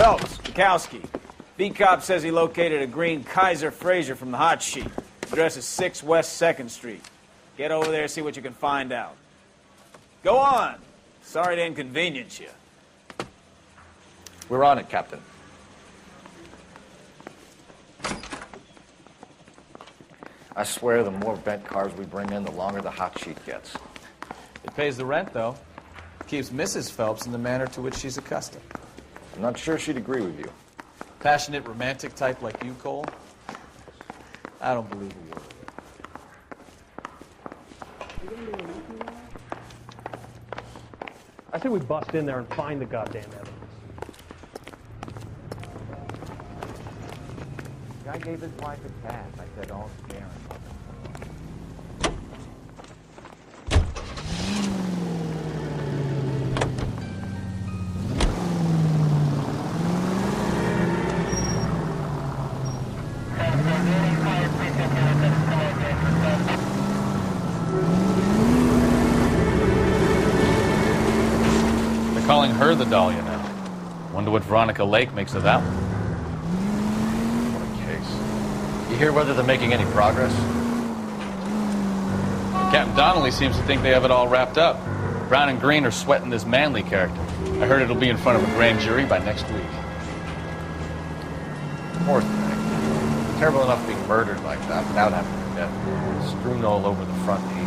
Phelps, Bukowski. B-Cop says he located a green Kaiser Frazer from the hot sheet. Address is 6 West 2nd Street. Get over there, see what you can find out. Go on. Sorry to inconvenience you. We're on it, Captain. I swear the more bent cars we bring in, the longer the hot sheet gets. It pays the rent, though. Keeps Mrs. Phelps in the manner to which she's accustomed. I'm not sure she'd agree with you. Passionate, romantic type like you, Cole? I don't believe a word of it. I say we bust in there and find the goddamn evidence. Guy gave his wife a cat. I said, all Karen. They're calling her the Dahlia now. Wonder what Veronica Lake makes of that one. You hear whether they're making any progress? Captain Donnelly seems to think they have it all wrapped up. Brown and Green are sweating this Manley character. I heard it'll be in front of a grand jury by next week. Poor thing. Terrible enough being murdered like that without having her dead. Strewn all over the front page.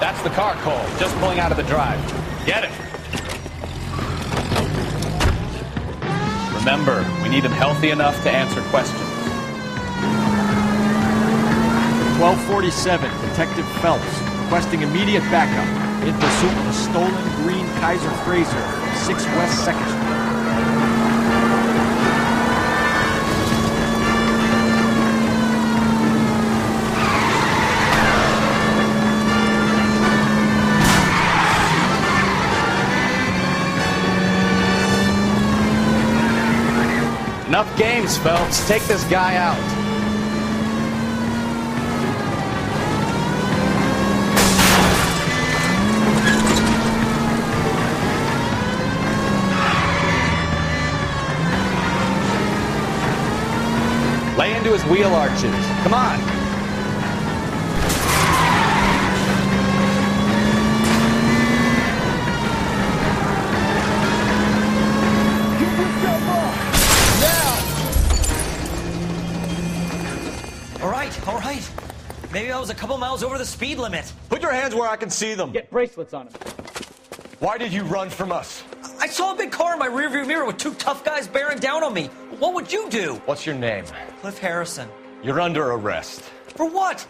That's the car, Cole. Just pulling out of the drive. Get it. Remember, we need him healthy enough to answer questions. 1247, Detective Phelps, requesting immediate backup in pursuit of a stolen green Kaiser Frazer from 6 West 2nd Street. Enough games, Phelps. Take this guy out. Lay into his wheel arches. Come on. All right. Maybe I was a couple miles over the speed limit. Put your hands where I can see them. Get bracelets on him. Why did you run from us? I saw a big car in my rearview mirror with 2 tough guys bearing down on me. What would you do? What's your name? Cliff Harrison. You're under arrest. For what?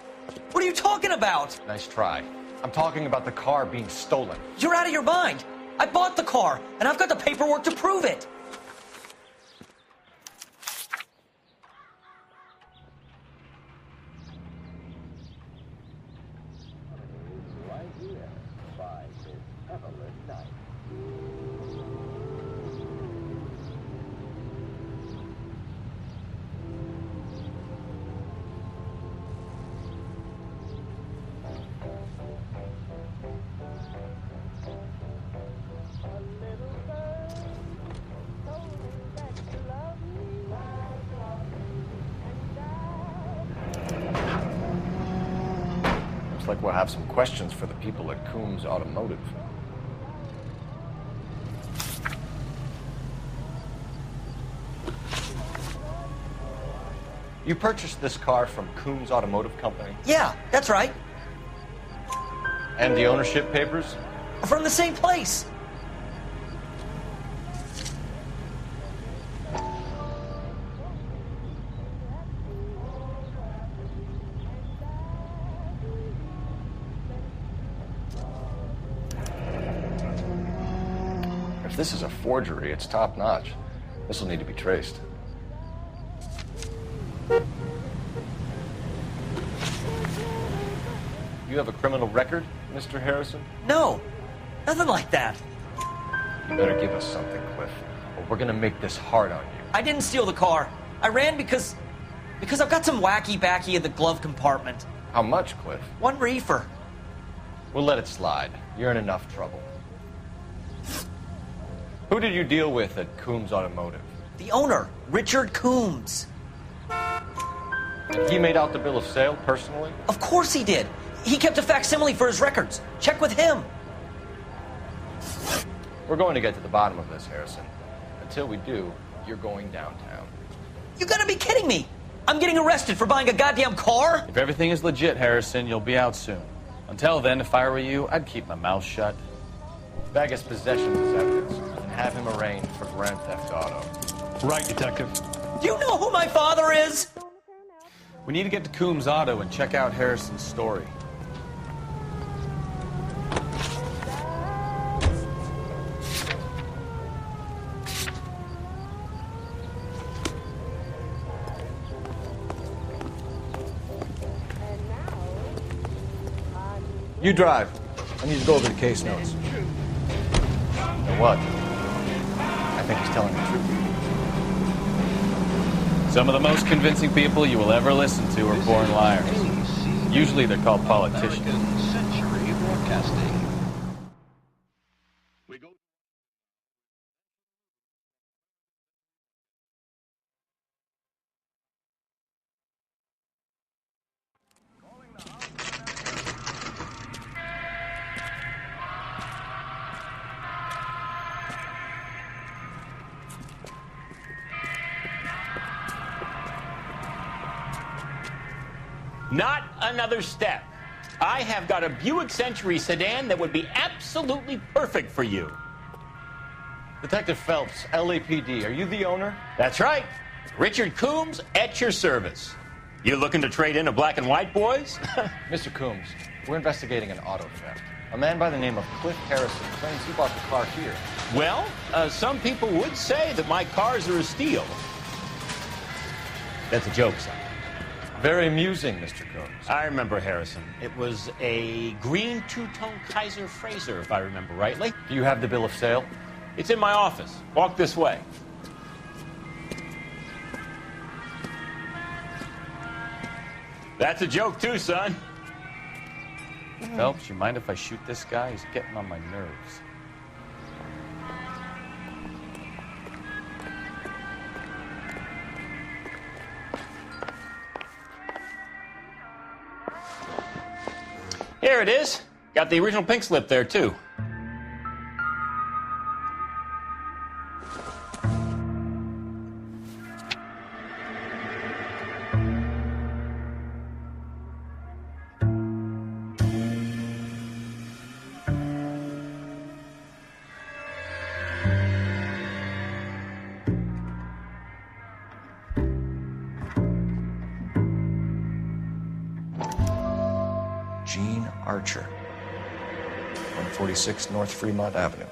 What are you talking about? Nice try. I'm talking about the car being stolen. You're out of your mind. I bought the car, and I've got the paperwork to prove it. Looks like we'll have some questions for the people at Coombs Automotive. You purchased this car from Coombs Automotive Company? Yeah, that's right. And the ownership papers? From the same place. If this is a forgery, it's top-notch. This will need to be traced. You have a criminal record, Mr. Harrison? No, nothing like that. You better give us something, Cliff, or we're gonna make this hard on you. I didn't steal the car. I ran because I've got some wacky backy in the glove compartment. How much, Cliff? 1 reefer. We'll let it slide. You're in enough trouble. Who did you deal with at Coombs Automotive? The owner, Richard Coombs. And he made out the bill of sale personally? Of course he did. He kept a facsimile for his records. Check with him. We're going to get to the bottom of this, Harrison. Until we do, you're going downtown. You gotta be kidding me. I'm getting arrested for buying a goddamn car? If everything is legit, Harrison, you'll be out soon. Until then, if I were you, I'd keep my mouth shut. Bag his possessions as evidence and have him arraigned for Grand Theft Auto. Right, Detective. Do you know who my father is? We need to get to Coombs Auto and check out Harrison's story. You drive. I need to go over the case notes. And what? I think he's telling the truth. Some of the most convincing people you will ever listen to are born liars. Usually they're called politicians. Century Broadcasting. Not another step. I have got a Buick Century sedan that would be absolutely perfect for you. Detective Phelps, LAPD, are you the owner? That's right. Richard Coombs at your service. You looking to trade in a black and white, boys? Mr. Coombs, we're investigating an auto theft. A man by the name of Cliff Harrison claims he bought the car here. Well, some people would say that my cars are a steal. That's a joke, son. Very amusing, Mr. Coombs. I remember Harrison. It was a green two-tone Kaiser Frazer, if I remember rightly. Do you have the bill of sale? It's in my office. Walk this way. That's a joke, too, son. Phelps, you mind if I shoot this guy? He's getting on my nerves. Here it is. Got the original pink slip there, too. Gene Archer, 146 North Fremont Avenue.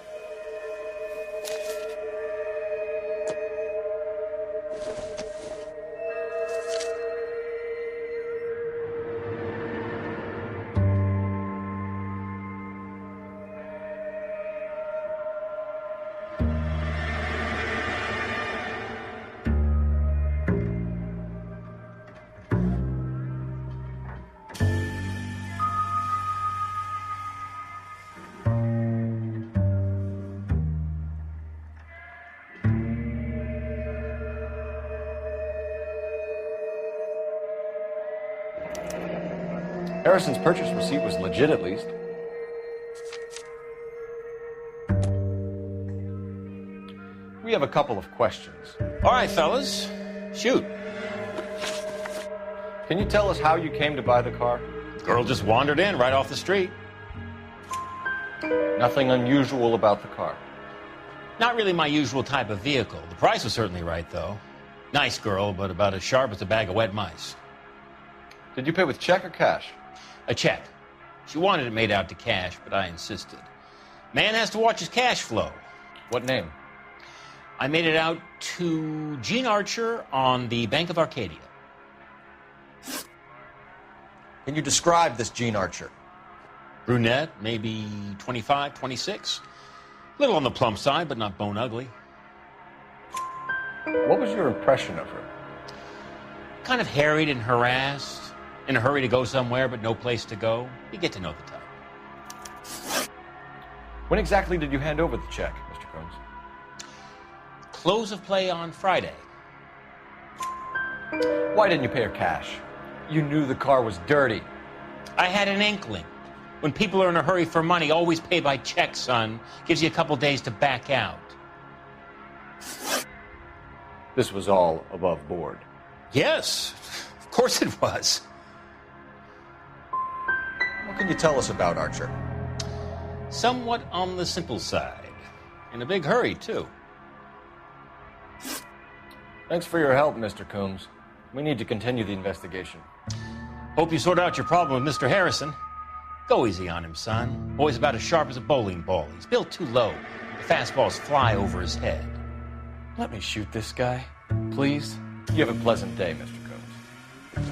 Harrison's purchase receipt was legit, at least. We have a couple of questions. All right, fellas. Shoot. Can you tell us how you came to buy the car? Girl just wandered in right off the street. Nothing unusual about the car. Not really my usual type of vehicle. The price was certainly right, though. Nice girl, but about as sharp as a bag of wet mice. Did you pay with check or cash? A check. She wanted it made out to cash, but I insisted. Man has to watch his cash flow. What name? I made it out to Gene Archer on the Bank of Arcadia. Can you describe this Gene Archer? Brunette, maybe 25, 26. Little on the plump side, but not bone ugly. What was your impression of her? Kind of harried and harassed, in a hurry to go somewhere, but no place to go. You get to know the type. When exactly did you hand over the check, Mr. Combs? Close of play on Friday. Why didn't you pay her cash? You knew the car was dirty. I had an inkling. When people are in a hurry for money, always pay by check, son. Gives you a couple days to back out. This was all above board. Yes, of course it was. What can you tell us about Archer? Somewhat on the simple side. In a big hurry, too. Thanks for your help, Mr. Combs. We need to continue the investigation. Hope you sort out your problem with Mr. Harrison. Go easy on him, son. Boy's about as sharp as a bowling ball. He's built too low. The fastballs fly over his head. Let me shoot this guy, please. You have a pleasant day, Mr. Combs.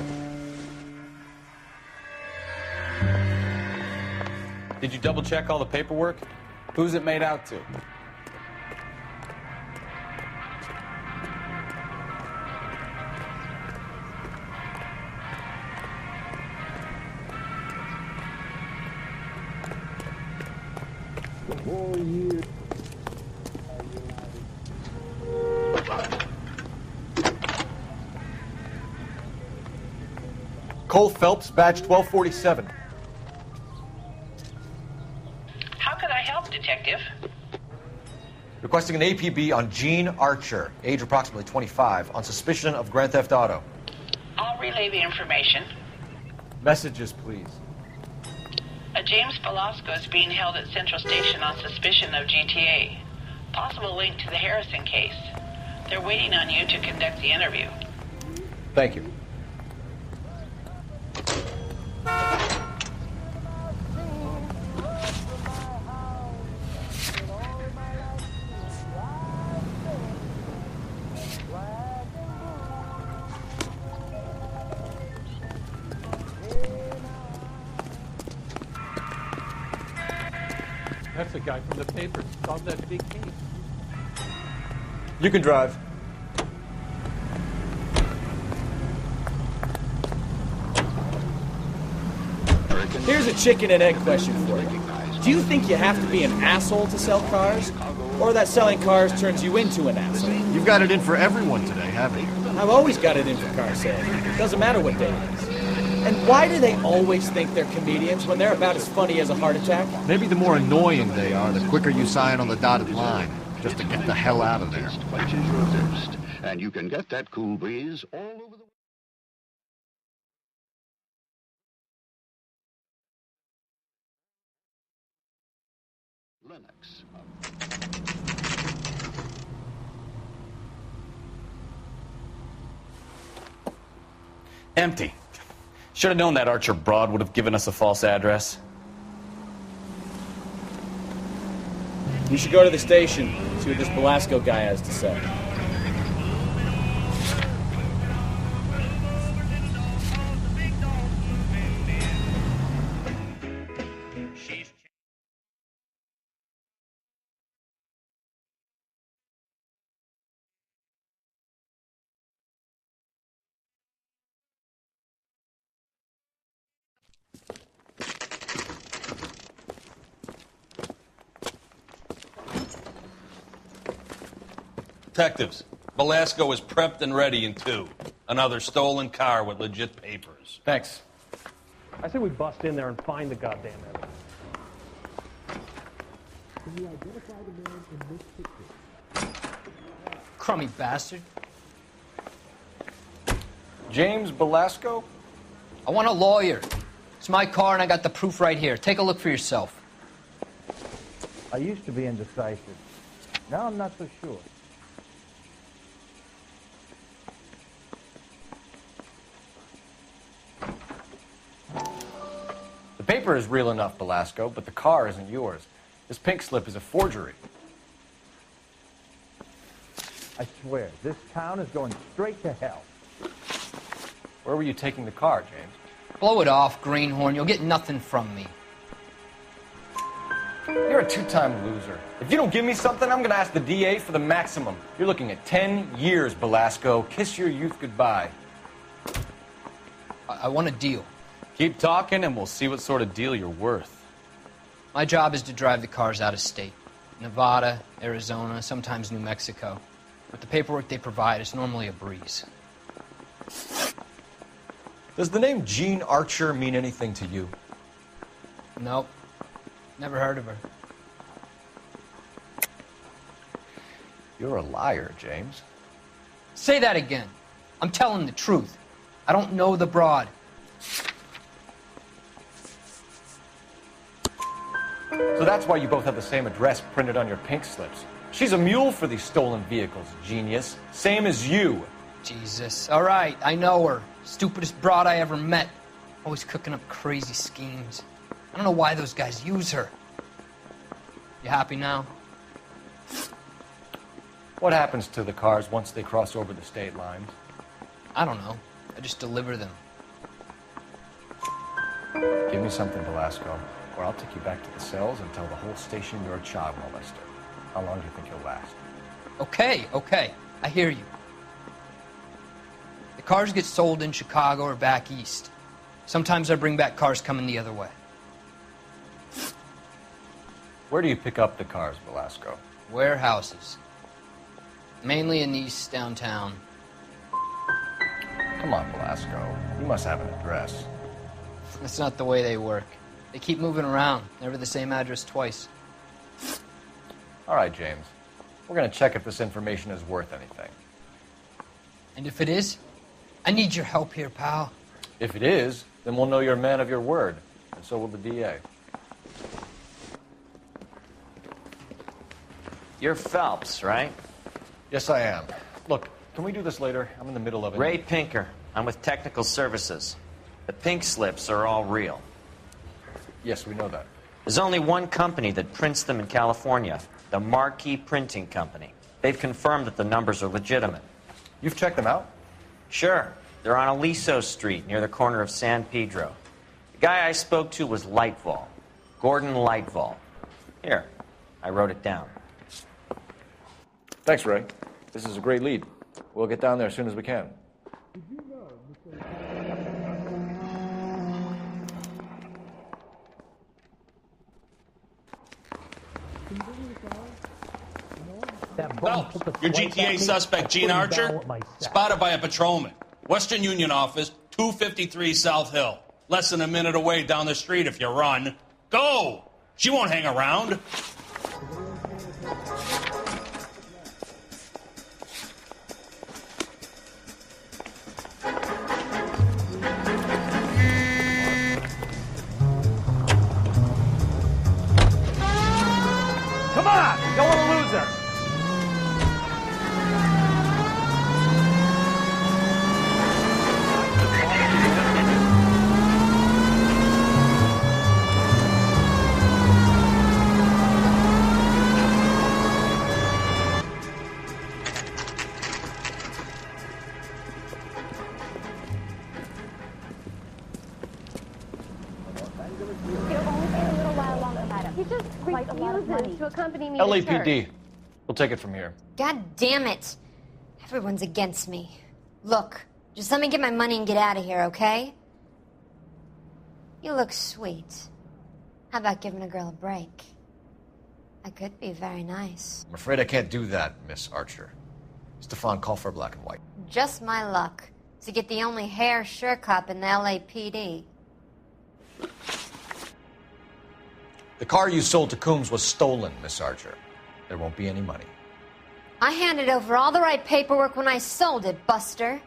Did you double check all the paperwork? Who's it made out to? Cole Phelps, badge 1247. How can I help, Detective? Requesting an APB on Gene Archer, age approximately 25, on suspicion of Grand Theft Auto. I'll relay the information. Messages, please. A James Velasco is being held at Central Station on suspicion of GTA. Possible link to the Harrison case. They're waiting on you to conduct the interview. Thank you. That's the guy from the paper. Solved that big case. You can drive. Here's a chicken and egg question for you. Do you think you have to be an asshole to sell cars? Or that selling cars turns you into an asshole? You've got it in for everyone today, haven't you? I've always got it in for car sales. Doesn't matter what day it is. And why do they always think they're comedians when they're about as funny as a heart attack? Maybe the more annoying they are, the quicker you sign on the dotted line, just to get the hell out of there. Quenches your thirst, and you can get that cool breeze all over the Linux. Empty. Should have known that Archer broad would have given us a false address. You should go to the station, see what this Velasco guy has to say. Detectives, Velasco is prepped and ready in 2. Another stolen car with legit papers. Thanks. I say we bust in there and find the goddamn evidence. Crummy bastard. James Velasco? I want a lawyer. It's my car and I got the proof right here. Take a look for yourself. I used to be indecisive. Now I'm not so sure. The paper is real enough, Velasco, but the car isn't yours. This pink slip is a forgery. I swear, this town is going straight to hell. Where were you taking the car, James? Blow it off, Greenhorn. You'll get nothing from me. You're a two-time loser. If you don't give me something, I'm going to ask the DA for the maximum. You're looking at 10 years, Belasco. Kiss your youth goodbye. I want a deal. Keep talking and we'll see what sort of deal you're worth. My job is to drive the cars out of state. Nevada, Arizona, sometimes New Mexico. With the paperwork they provide, it's normally a breeze. Does the name Jean Archer mean anything to you? Nope. Never heard of her. You're a liar, James. Say that again. I'm telling the truth. I don't know the broad. So that's why you both have the same address printed on your pink slips. She's a mule for these stolen vehicles, genius. Same as you. Jesus. All right, I know her. Stupidest broad I ever met. Always cooking up crazy schemes. I don't know why those guys use her. You happy now? What happens to the cars once they cross over the state lines? I don't know. I just deliver them. Give me something, Belasco, or I'll take you back to the cells and tell the whole station you're a child molester. How long do you think you'll last? Okay. I hear you. The cars get sold in Chicago or back east. Sometimes I bring back cars coming the other way. Where do you pick up the cars, Belasco? Warehouses. Mainly in East downtown. Come on, Belasco. You must have an address. That's not the way they work. They keep moving around, never the same address twice. All right, James. We're going to check if this information is worth anything. And if it is, I need your help here, pal. If it is, then we'll know you're a man of your word, and so will the DA. You're Phelps, right? Yes, I am. Look, can we do this later? I'm in the middle of it. Ray Pinker. I'm with Technical Services. The pink slips are all real. Yes, we know that. There's only one company that prints them in California, the Marquee Printing Company. They've confirmed that the numbers are legitimate. You've checked them out? Sure. They're on Aliso Street, near the corner of San Pedro. The guy I spoke to was Lightval. Gordon Lightval. Here, I wrote it down. Thanks, Ray. This is a great lead. We'll get down there as soon as we can. Phelps, your GTA suspect, Gene Archer, spotted by a patrolman. Western Union office, 253 South Hill. Less than a minute away down the street if you run. Go! She won't hang around. Come on! Don't want to lose her! He just refuses to accompany me to LAPD. church. We'll take it from here. God damn it. Everyone's against me. Look, just let me get my money and get out of here, okay? You look sweet. How about giving a girl a break? I could be very nice. I'm afraid I can't do that, Miss Archer. Stefan, call for black and white. Just my luck to get the only hair sure cop in the LAPD. The car you sold to Coombs was stolen, Miss Archer. There won't be any money. I handed over all the right paperwork when I sold it, Buster.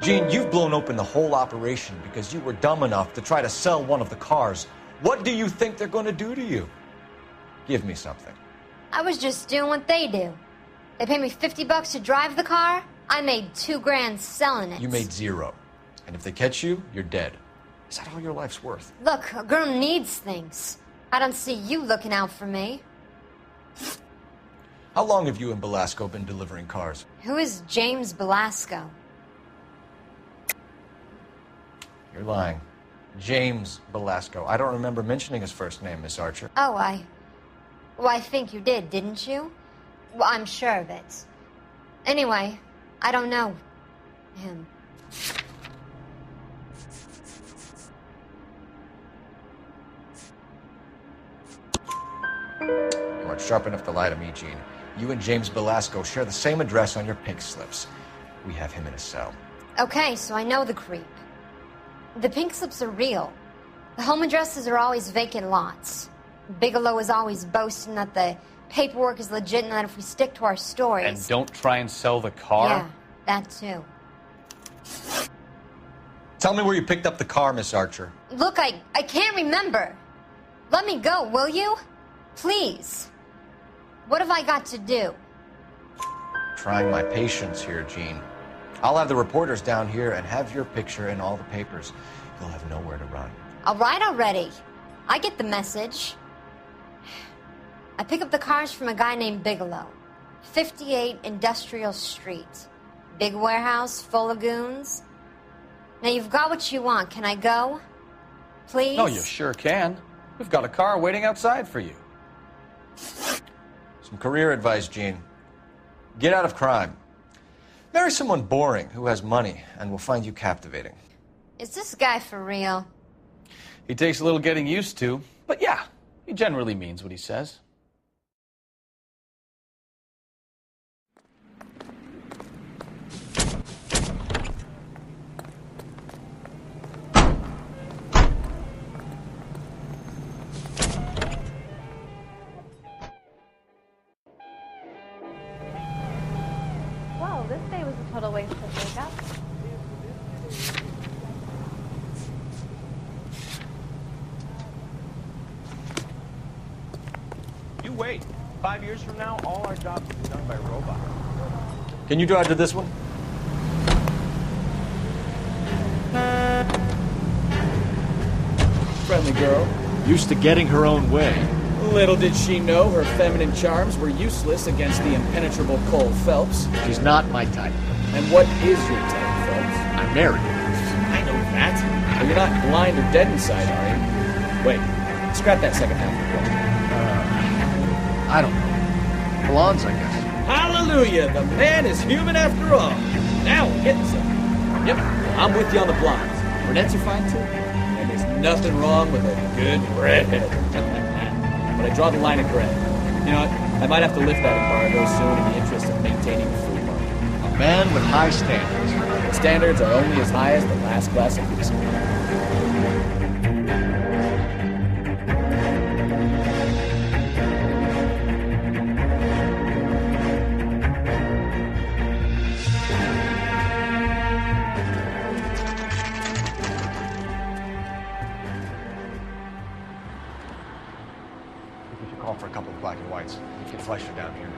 Gene, you've blown open the whole operation because you were dumb enough to try to sell one of the cars. What do you think they're going to do to you? Give me something. I was just doing what they do. They paid me $50 to drive the car. I made $2 grand selling it. You made 0. And if they catch you, you're dead. Is that all your life's worth? Look, a girl needs things. I don't see you looking out for me. How long have you and Belasco been delivering cars? Who is James Belasco? You're lying. James Belasco. I don't remember mentioning his first name, Miss Archer. Oh, I think you did, didn't you? Well, I'm sure of it. Anyway, I don't know him. You aren't sharp enough to lie to me, Gene. You and James Belasco share the same address on your pink slips. We have him in a cell. Okay, so I know the creep. The pink slips are real. The home addresses are always vacant lots. Bigelow is always boasting that the paperwork is legit and that if we stick to our stories... And don't try and sell the car? Yeah, that too. Tell me where you picked up the car, Miss Archer. Look, I can't remember. Let me go, will you? Please. What have I got to do? Trying my patience here, Gene. I'll have the reporters down here and have your picture in all the papers. You'll have nowhere to run. All right already. I get the message. I pick up the cars from a guy named Bigelow. 58 Industrial Street. Big warehouse full of goons. Now you've got what you want. Can I go? Please? Oh, you sure can. We've got a car waiting outside for you. Some career advice, Gene. Get out of crime. Marry someone boring who has money and will find you captivating. Is this guy for real? He takes a little getting used to, but yeah, he generally means what he says. Well, this day was a total waste of makeup. You wait. 5 years from now, all our jobs will be done by robots. Can you drive to this one? Friendly girl. Used to getting her own way. Little did she know her feminine charms were useless against the impenetrable Cole Phelps. She's not my type. And what is your type, Phelps? I'm married. I know that. But you're not blind or dead inside, are you? Wait, scrap that second half of the quote. I don't know. Blondes, I guess. Hallelujah! The man is human after all. Now we're getting something. Yep, I'm with you on the blondes. Brunettes are fine too. And there's nothing wrong with a good redhead. But I draw the line at gray. You know what? I might have to lift that embargo soon in the interest of maintaining the free market. A man with high standards. Standards are only as high as the last glass of whiskey. For a couple of black and whites. Get Fleischer down here.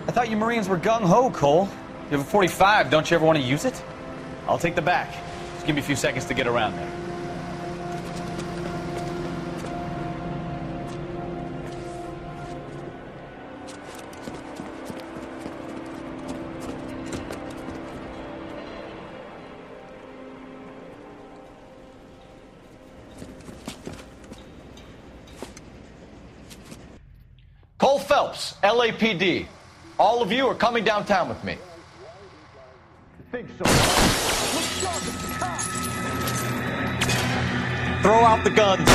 I thought you Marines were gung-ho, Cole. You have a 45. Don't you ever want to use it? I'll take the back. Just give me a few seconds to get around there. Cole Phelps, LAPD. All of you are coming downtown with me. I think so. Throw out the guns.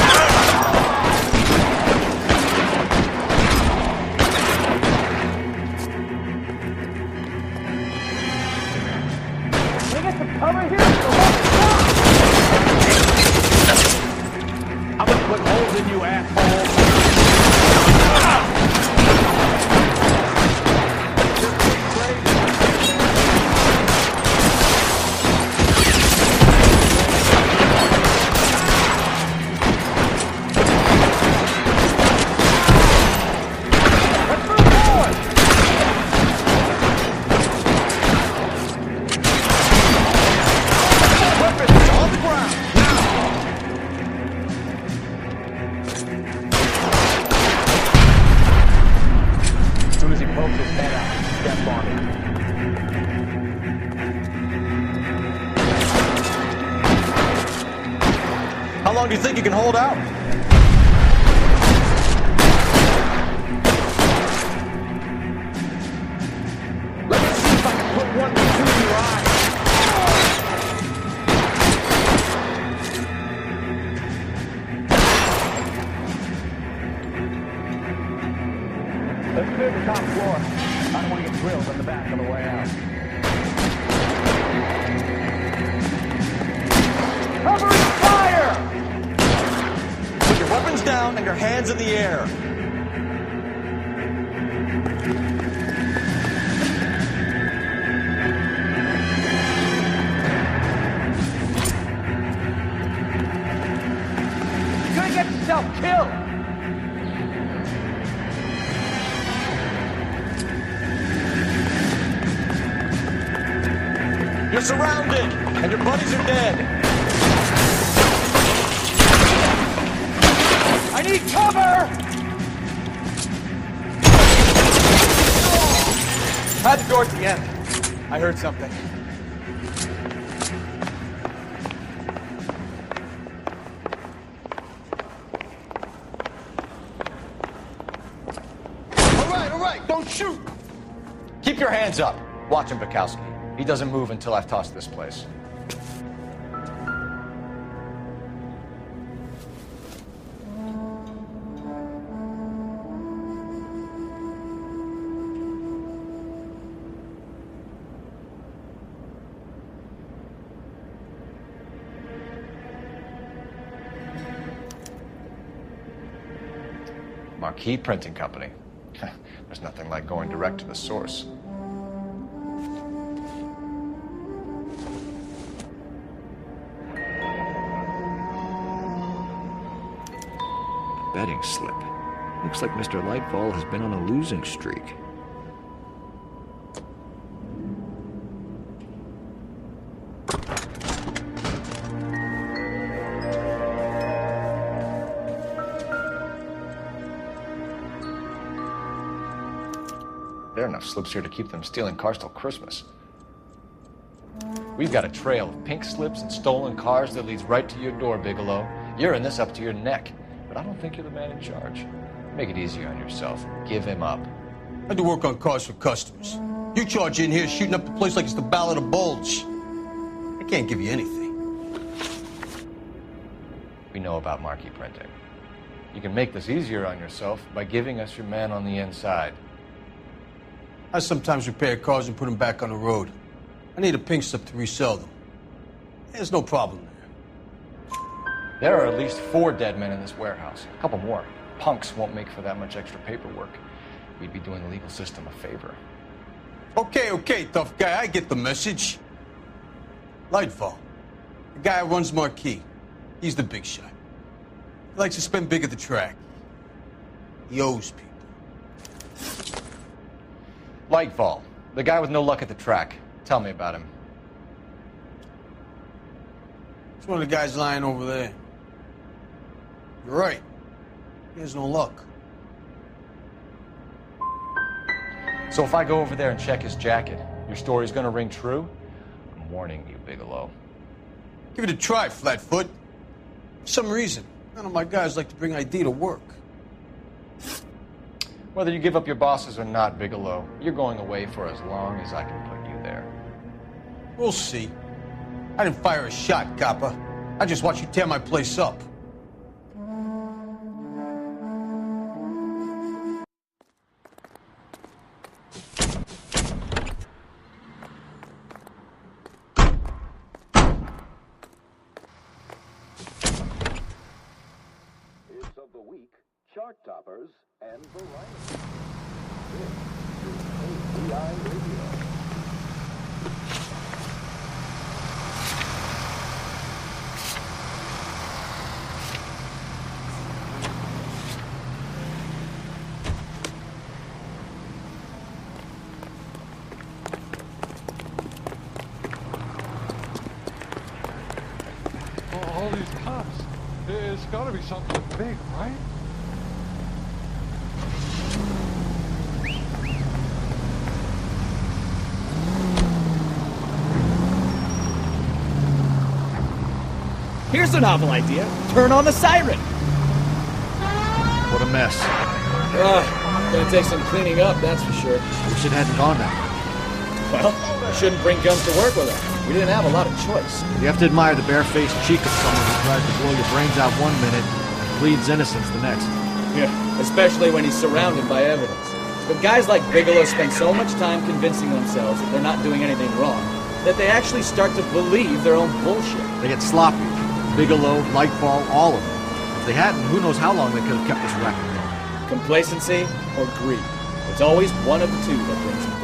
Can I get some cover here? I'm gonna put holes in you, asshole. long do you think you can hold out? Let me see if I can put one between your eyes. Let's clear the top floor. I don't want to get drilled on the back on the way out. Covering fire! Put your weapons down and your hands in the air. You're gonna get yourself killed! You're surrounded, and your buddies are dead. I need cover! Had the door at the end. I heard something. All right, don't shoot! Keep your hands up. Watch him, Bukowski. He doesn't move until I've tossed this place. Marquee Printing Company. There's nothing like going direct to the source. Betting slip. Looks like Mr. Lightfall has been on a losing streak. There are enough slips here to keep them stealing cars till Christmas. We've got a trail of pink slips and stolen cars that leads right to your door, Bigelow. You're in this up to your neck, but I don't think you're the man in charge. Make it easier on yourself. Give him up. I do work on cars for customers. You charge in here shooting up the place like it's the Ballad of Bulge. I can't give you anything. We know about Marquee Printing. You can make this easier on yourself by giving us your man on the inside. I sometimes repair cars and put them back on the road. I need a pink slip to resell them. There's no problem there. There are at least 4 dead men in this warehouse. A couple more. Punks won't make for that much extra paperwork. We'd be doing the legal system a favor. Okay, tough guy. I get the message. Lightfall. The guy who runs Marquee. He's the big shot. He likes to spend big at the track. He owes people. Lightfall. The guy with no luck at the track. Tell me about him. It's one of the guys lying over there. You're right. He has no luck. So if I go over there and check his jacket, your story's gonna ring true? I'm warning you, Bigelow. Give it a try, Flatfoot. For some reason, none of my guys like to bring ID to work. Whether you give up your bosses or not, Bigelow, you're going away for as long as I can put you there. We'll see. I didn't fire a shot, copper. I just watched you tear my place up. Hits of the week, chart toppers, and variety. This is API Radio. All these cops. It's gotta be something big, right? Here's a novel idea. Turn on the siren. What a mess. Gonna take some cleaning up, that's for sure. Wish it hadn't gone that way. Well, we shouldn't bring guns to work with us. We didn't have a lot of choice. You have to admire the barefaced cheek of someone who tries to blow your brains out one minute and pleads innocence the next. Yeah, especially when he's surrounded by evidence. But guys like Bigelow spend so much time convincing themselves that they're not doing anything wrong that they actually start to believe their own bullshit. They get sloppy. Bigelow, Lightfall, all of them. If they hadn't, who knows how long they could have kept this racket going. Complacency or greed. It's always one of the two that brings you down.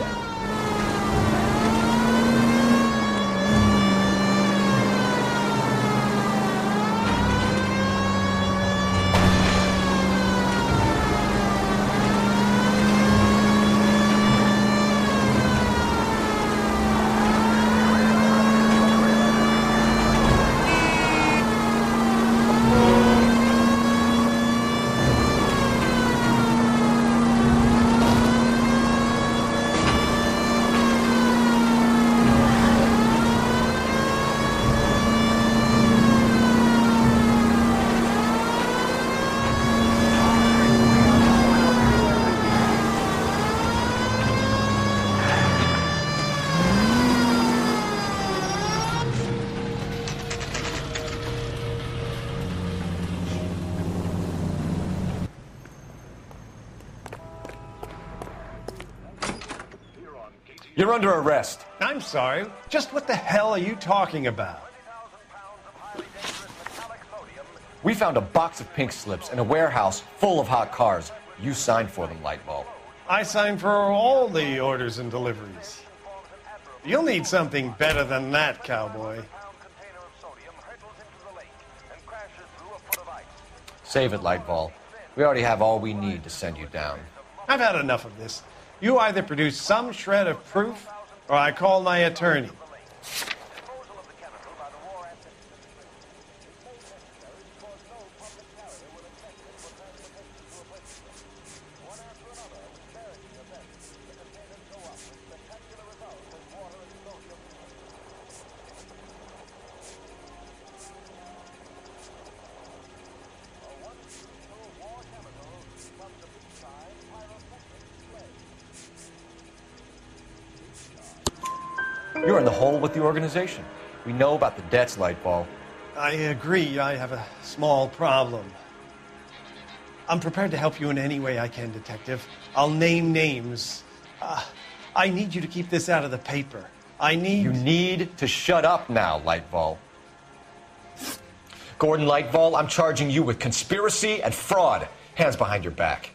You're under arrest. I'm sorry. Just what the hell are you talking about? We found a box of pink slips in a warehouse full of hot cars. You signed for them, Lightball. I signed for all the orders and deliveries. You'll need something better than that, cowboy. Save it, Lightball. We already have all we need to send you down. I've had enough of this. You either produce some shred of proof, or I call my attorney. You're in the hole with the organization. We know about the debts, Lightball. I agree. I have a small problem. I'm prepared to help you in any way I can, Detective. I'll name names. I need you to keep this out of the paper. You need to shut up now, Lightball. Gordon Lightball, I'm charging you with conspiracy and fraud. Hands behind your back.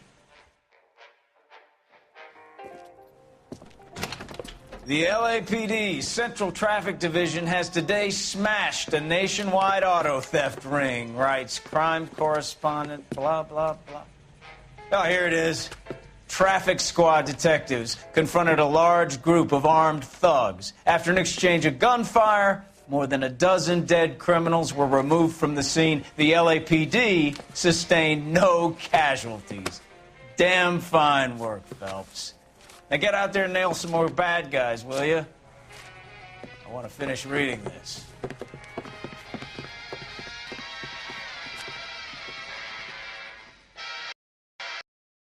The LAPD Central Traffic Division has today smashed a nationwide auto theft ring, writes crime correspondent, blah, blah, blah. Oh, here it is. Traffic squad detectives confronted a large group of armed thugs. After an exchange of gunfire, more than a dozen dead criminals were removed from the scene. The LAPD sustained no casualties. Damn fine work, Phelps. Now get out there and nail some more bad guys, will you? I want to finish reading this.